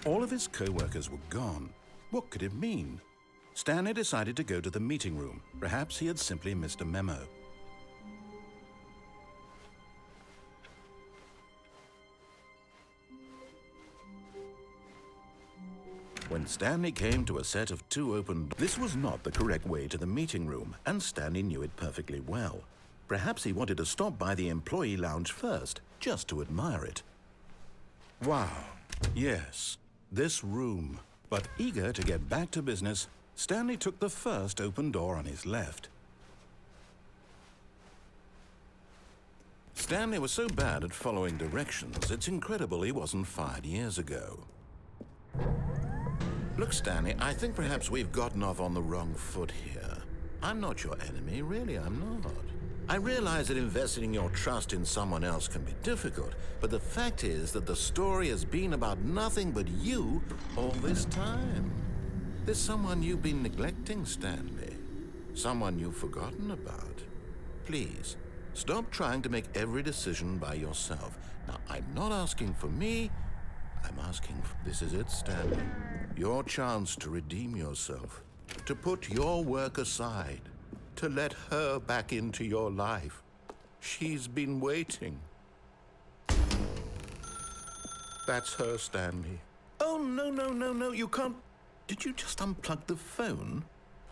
All of his co-workers were gone. What could it mean? Stanley decided to go to the meeting room. Perhaps he had simply missed a memo. When Stanley came to a set of 2 open doors, this was not the correct way to the meeting room, and Stanley knew it perfectly well. Perhaps he wanted to stop by the employee lounge first, just to admire it. Wow, yes, this room. But eager to get back to business, Stanley took the first open door on his left. Stanley was so bad at following directions, it's incredible he wasn't fired years ago. Look, Stanley, I think perhaps we've gotten off on the wrong foot here. I'm not your enemy, really, I'm not. I realize that investing your trust in someone else can be difficult, but the fact is that the story has been about nothing but you all this time. There's someone you've been neglecting, Stanley. Someone you've forgotten about. Please, stop trying to make every decision by yourself. Now, I'm not asking for me. I'm asking for... This is it, Stanley. Your chance to redeem yourself. To put your work aside. To let her back into your life. She's been waiting. That's her, Stanley. Oh, no, you can't... Did you just unplug the phone?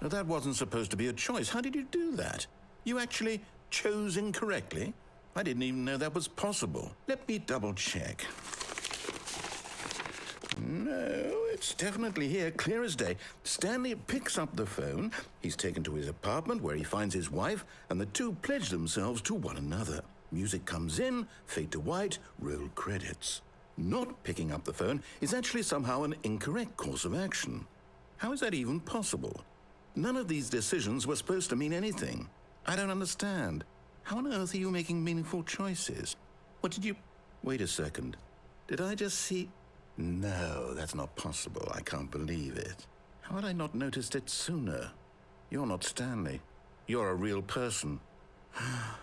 No, that wasn't supposed to be a choice. How did you do that? You actually chose incorrectly? I didn't even know that was possible. Let me double check. No, it's definitely here, clear as day. Stanley picks up the phone. He's taken to his apartment where he finds his wife, and the two pledge themselves to one another. Music comes in, fade to white, roll credits. Not picking up the phone is actually somehow an incorrect course of action. How is that even possible? None of these decisions were supposed to mean anything. I don't understand. How on earth are you making meaningful choices? What did you... Wait a second. Did I just see... No, that's not possible. I can't believe it. How had I not noticed it sooner? You're not Stanley. You're a real person. I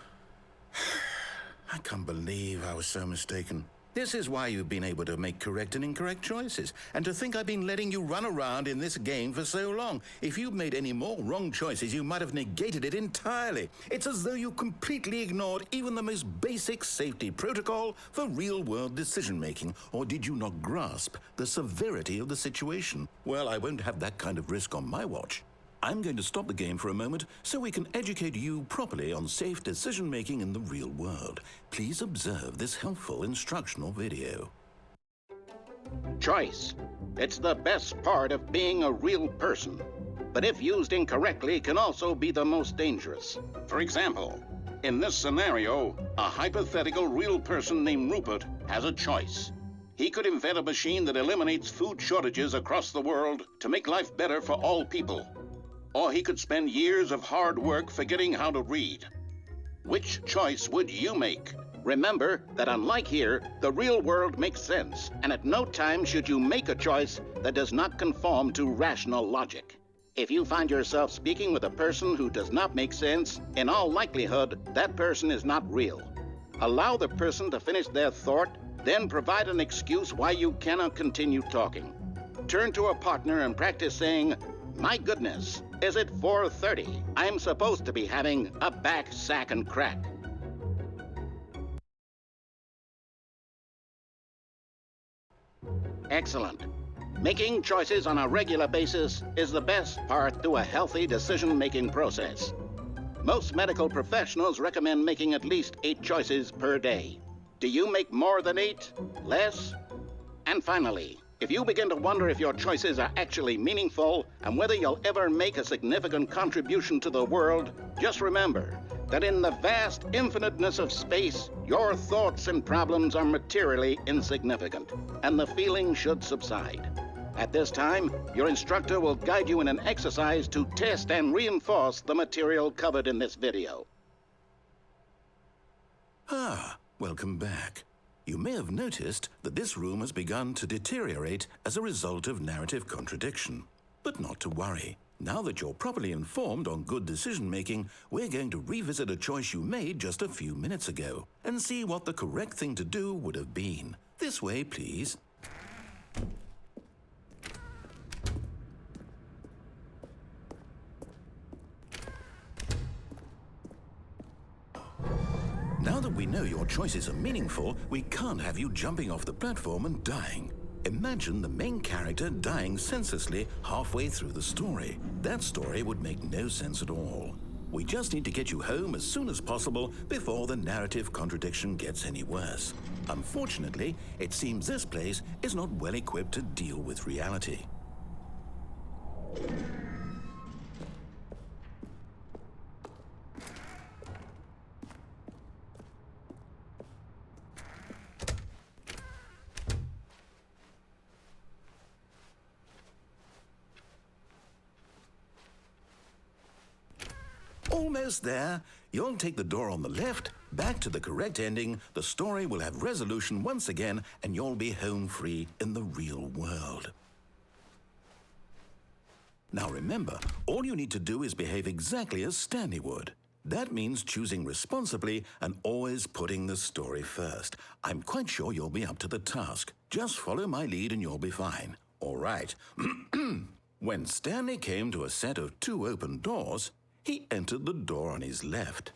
can't believe I was so mistaken. This is why you've been able to make correct and incorrect choices. And to think I've been letting you run around in this game for so long. If you'd made any more wrong choices, you might have negated it entirely. It's as though you completely ignored even the most basic safety protocol for real-world decision-making. Or did you not grasp the severity of the situation? Well, I won't have that kind of risk on my watch. I'm going to stop the game for a moment so we can educate you properly on safe decision-making in the real world. Please observe this helpful instructional video. Choice. It's the best part of being a real person. But if used incorrectly, can also be the most dangerous. For example, in this scenario, a hypothetical real person named Rupert has a choice. He could invent a machine that eliminates food shortages across the world to make life better for all people. Or he could spend years of hard work forgetting how to read. Which choice would you make? Remember that unlike here, the real world makes sense, and at no time should you make a choice that does not conform to rational logic. If you find yourself speaking with a person who does not make sense, in all likelihood, that person is not real. Allow the person to finish their thought, then provide an excuse why you cannot continue talking. Turn to a partner and practice saying, "My goodness, is it 4:30? I'm supposed to be having a back, sack, and crack." Excellent. Making choices on a regular basis is the best part to a healthy decision-making process. Most medical professionals recommend making at least 8 choices per day. Do you make more than 8? Less? And finally, if you begin to wonder if your choices are actually meaningful and whether you'll ever make a significant contribution to the world, just remember that in the vast infiniteness of space, your thoughts and problems are materially insignificant, and the feeling should subside. At this time, your instructor will guide you in an exercise to test and reinforce the material covered in this video. Welcome back. You may have noticed that this room has begun to deteriorate as a result of narrative contradiction. But not to worry. Now that you're properly informed on good decision-making, we're going to revisit a choice you made just a few minutes ago and see what the correct thing to do would have been. This way, please. Now that we know your choices are meaningful, we can't have you jumping off the platform and dying. Imagine the main character dying senselessly halfway through the story. That story would make no sense at all. We just need to get you home as soon as possible before the narrative contradiction gets any worse. Unfortunately, it seems this place is not well equipped to deal with reality. Almost there. You'll take the door on the left, back to the correct ending, the story will have resolution once again, and you'll be home free in the real world. Now remember, all you need to do is behave exactly as Stanley would. That means choosing responsibly and always putting the story first. I'm quite sure you'll be up to the task. Just follow my lead and you'll be fine. All right. When Stanley came to a set of 2 open doors, he entered the door on his left.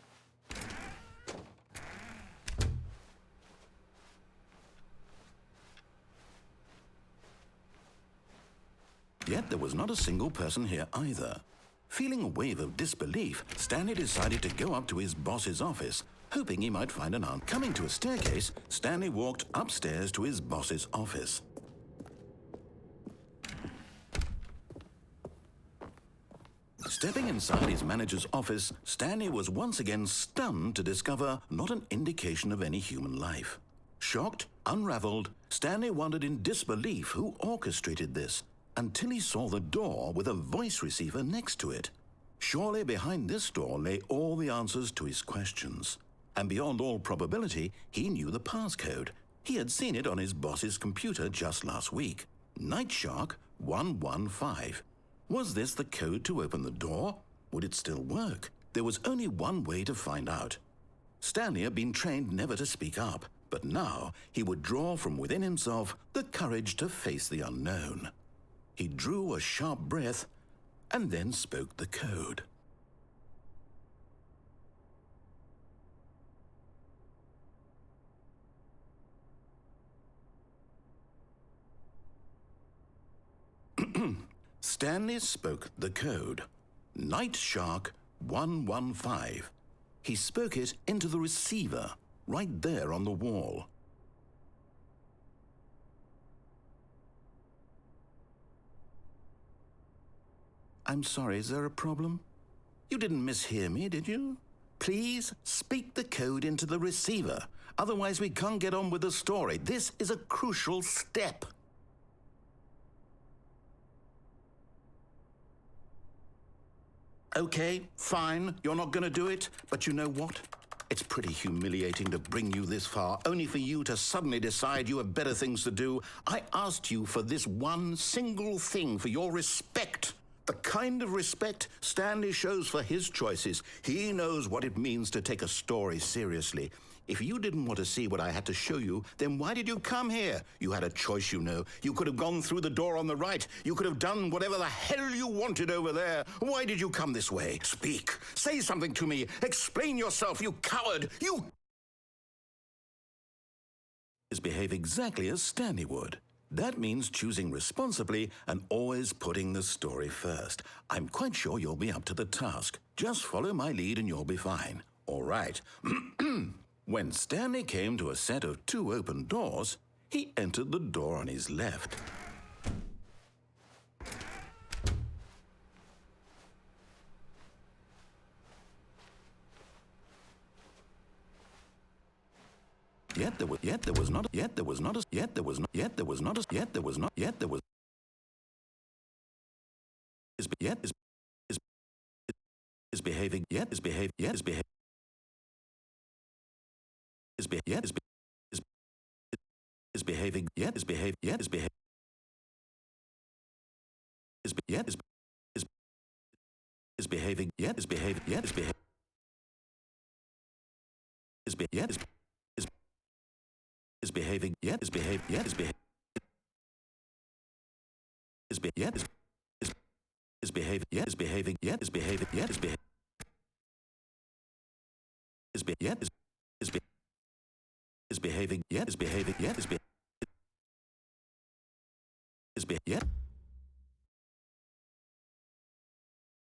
Yet there was not a single person here either. Feeling a wave of disbelief, Stanley decided to go up to his boss's office, hoping he might find an answer. Coming to a staircase, Stanley walked upstairs to his boss's office. Stepping inside his manager's office, Stanley was once again stunned to discover not an indication of any human life. Shocked, unraveled, Stanley wondered in disbelief who orchestrated this, until he saw the door with a voice receiver next to it. Surely behind this door lay all the answers to his questions. And beyond all probability, he knew the passcode. He had seen it on his boss's computer just last week. Nightshark 115. Was this the code to open the door? Would it still work? There was only one way to find out. Stanley had been trained never to speak up, but now he would draw from within himself the courage to face the unknown. He drew a sharp breath and then spoke the code. Stanley spoke the code. Nightshark 115. He spoke it into the receiver, right there on the wall. I'm sorry, is there a problem? You didn't mishear me, did you? Please speak the code into the receiver. Otherwise, we can't get on with the story. This is a crucial step. Okay, fine, you're not going to do it, but you know what? It's pretty humiliating to bring you this far, only for you to suddenly decide you have better things to do. I asked you for this one single thing, for your respect. The kind of respect Stanley shows for his choices. He knows what it means to take a story seriously. If you didn't want to see what I had to show you, then why did you come here? You had a choice, you know. You could have gone through the door on the right. You could have done whatever the hell you wanted over there. Why did you come this way? Speak. Say something to me. Explain yourself, you coward. You behave exactly as Stanley would. That means choosing responsibly and always putting the story first. I'm quite sure you'll be up to the task. Just follow my lead and you'll be fine. All right. When Stanley came to a set of 2 open doors, he entered the door on his left. Yet there was not is behaving yet is behave yet is behave is be yet is behaving yet is behave yet is behave is be yet is behaving yet is behave yet is behave is be yet is behaving yet is behave yet is behave is behaving yet is behaving yet is behaving yet is behaving is be yet is be is behaving yet is behaving yet is be yet